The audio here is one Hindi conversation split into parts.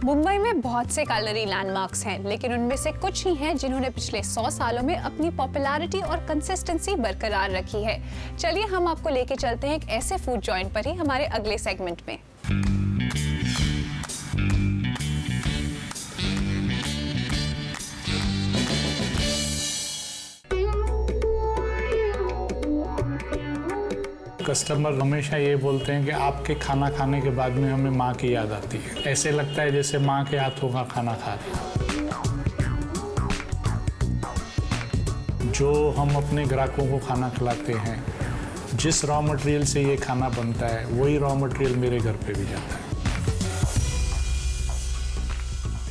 मुंबई में बहुत से कैलरी लैंडमार्क्स हैं, लेकिन उनमें से कुछ ही हैं जिन्होंने पिछले 100 सालों में अपनी पॉपुलैरिटी और कंसिस्टेंसी बरकरार रखी है। चलिए हम आपको लेके चलते हैं एक ऐसे फूड जॉइंट पर ही हमारे अगले सेगमेंट में। कस्टमर हमेशा ये बोलते हैं कि आपके खाना खाने के बाद में हमें माँ की याद आती है। ऐसे लगता है जैसे माँ के हाथों का खाना खा रहे हैं। जो हम अपने ग्राहकों को खाना खिलाते हैं, जिस रॉ मटेरियल से ये खाना बनता है, वही रॉ मटेरियल मेरे घर पे भी जाता है।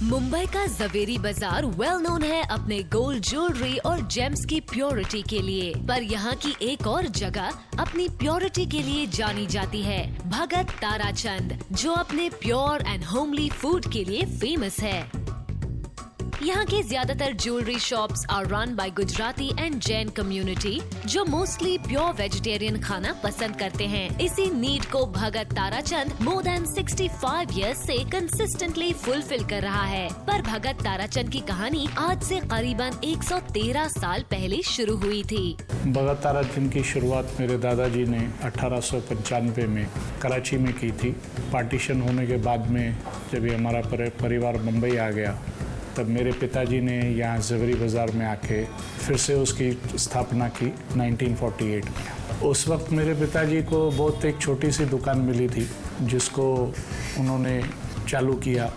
मुंबई का जवेरी बाजार वेल नोन है अपने गोल्ड ज्वेलरी और जेम्स की प्योरिटी के लिए, पर यहाँ की एक और जगह अपनी प्योरिटी के लिए जानी जाती है, भगत ताराचंद, जो अपने प्योर एंड होमली फूड के लिए फेमस है। यहाँ के ज्यादातर jewellery shops are run by Gujarati and Jain community, जो मोस्टली प्योर वेजिटेरियन खाना पसंद करते हैं। इसी नीड को Bhagat Tarachand more than 65 years से कंसिस्टेंटली फुलफिल कर रहा है। पर भगत ताराचंद की कहानी आज से करीबन 113 साल पहले शुरू हुई थी। भगत ताराचंद की शुरुआत मेरे दादाजी ने 1895 में कराची में की थी। पार्टीशन होने के बाद में जब ये हमारा परिवार मुंबई आ गया, तब मेरे पिताजी ने यहाँ जवेरी बाज़ार में आके फिर से उसकी स्थापना की 1948 में। उस वक्त मेरे पिताजी को बहुत एक छोटी सी दुकान मिली थी, जिसको उन्होंने चालू किया,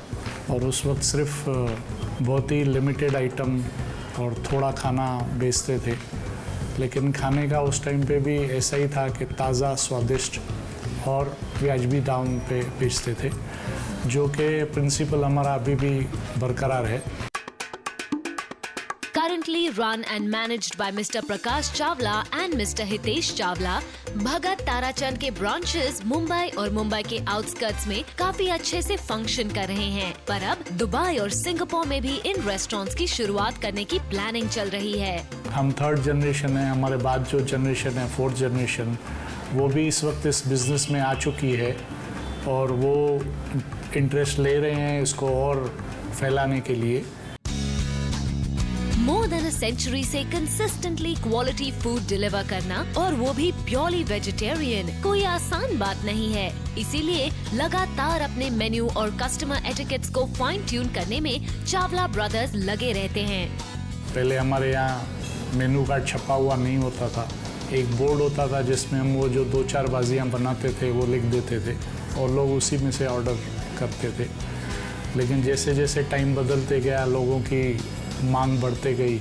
और उस वक्त सिर्फ बहुत ही लिमिटेड आइटम और थोड़ा खाना बेचते थे। लेकिन खाने का उस टाइम पे भी ऐसा ही था कि ताज़ा, स्वादिष्ट और वाजिबी दाम पे बेचते थे, जो कि प्रिंसिपल हमारा अभी भी बरकरार है। Currently run and managed by Mr. Prakash Chawla and Mr. Hitesh Chawla, भगत ताराचंद के ब्रांचेस मुंबई और मुंबई के आउटस्कर्ट्स में काफी अच्छे से फंक्शन कर रहे हैं। पर अब दुबई और सिंगापुर में भी इन रेस्टोरेंट्स की शुरुआत करने की प्लानिंग चल रही है। हम 3rd जनरेशन है, हमारे बाद जो जनरेशन है 4th जनरेशन, वो भी इस वक्त इस बिजनेस में आ चुकी है और वो इंटरेस्ट ले रहे हैं इसको और फैलाने के लिए। मोर देन अ सेंचुरी से कंसिस्टेंटली क्वालिटी फूड डिलीवर करना, और वो भी प्योरली वेजिटेरियन, कोई आसान बात नहीं है। इसीलिए लगातार अपने मेन्यू और कस्टमर एटिकेट्स को फाइन ट्यून करने में चावला ब्रदर्स लगे रहते हैं। पहले हमारे यहाँ मेनू कार्ड छपा हुआ नहीं होता था। एक बोर्ड होता था जिसमें हम वो जो 2-4 बाजियाँ बनाते थे वो लिख देते थे और लोग उसी में से ऑर्डर करते थे। लेकिन जैसे जैसे टाइम बदलते गया, लोगों की मांग बढ़ते गई।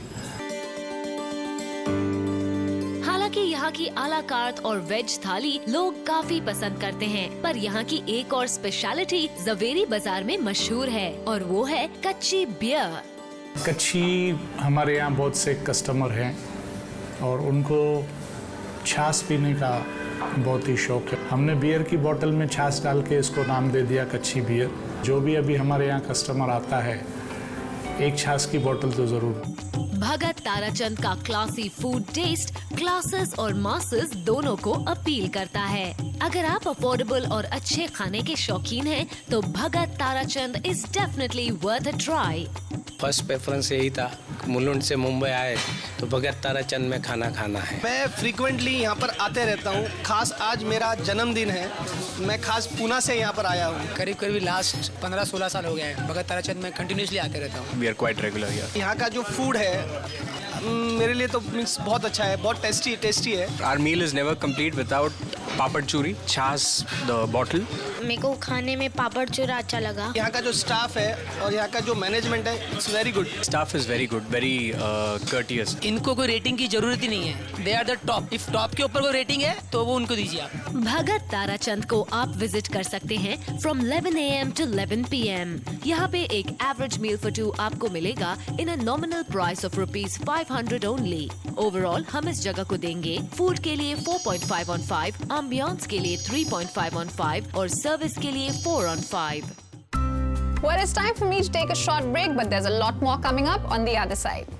हालांकि यहाँ की आला कार्ट और वेज थाली लोग काफी पसंद करते हैं, पर यहाँ की एक और स्पेशलिटी जवेरी बाजार में मशहूर है, और वो है कच्ची बियर। कच्ची हमारे यहाँ बहुत से कस्टमर हैं और उनको छाछ पीने का बहुत ही शौक है। हमने बियर की बोतल में छाछ डाल के इसको नाम दे दिया कच्ची बियर। जो भी अभी हमारे यहाँ कस्टमर आता है, एक छाछ की बोतल तो जरूर। भगत ताराचंद का क्लासी फूड टेस्ट क्लासेस और मासेस दोनों को अपील करता है। अगर आप अफोर्डेबल और अच्छे खाने के शौकीन हैं, तो Bhagat Tarachand is definitely worth a try. First preference यही था, मुलुंड से मुंबई आए तो भगत ताराचंद में खाना खाना है। मैं फ्रीक्वेंटली यहाँ पर आते रहता हूँ। खास आज मेरा जन्मदिन है, मैं खास पूना से यहाँ पर आया हूँ। करीब करीब लास्ट 15-16 साल हो गए हैं भगत ताराचंद में कंटिन्यूसली आते रहता हूँ। We are quite regular here. यहाँ का जो फूड है मेरे लिए तो मीन्स बहुत अच्छा है, बहुत टेस्टी है। Our meal is never complete without papad churi, chaas the bottle. मेरे को खाने में पापड़ चूरा अच्छा लगा। यहाँ का जो स्टाफ है और यहाँ का जो मैनेजमेंट है, it's very good. Staff is very good, very courteous. इनको कोई रेटिंग की जरूरत ही नहीं है, they are the top. If top के ऊपर कोई रेटिंग है तो वो उनको दीजिए आप। भगत ताराचंद को आप विजिट कर सकते हैं फ्रॉम 11 AM to 11 PM। यहाँ पे एक एवरेज मील फॉर 2 आपको मिलेगा in a nominal price of ₹500 only. Overall हम इस जगह को देंगे फूड के लिए 4.5 on 5, एम्बियंस के लिए 3.5 on 5 और सर्विस के लिए 4 on 5। Well, it's time for me to take a short break, but there's a lot more coming up on the other side.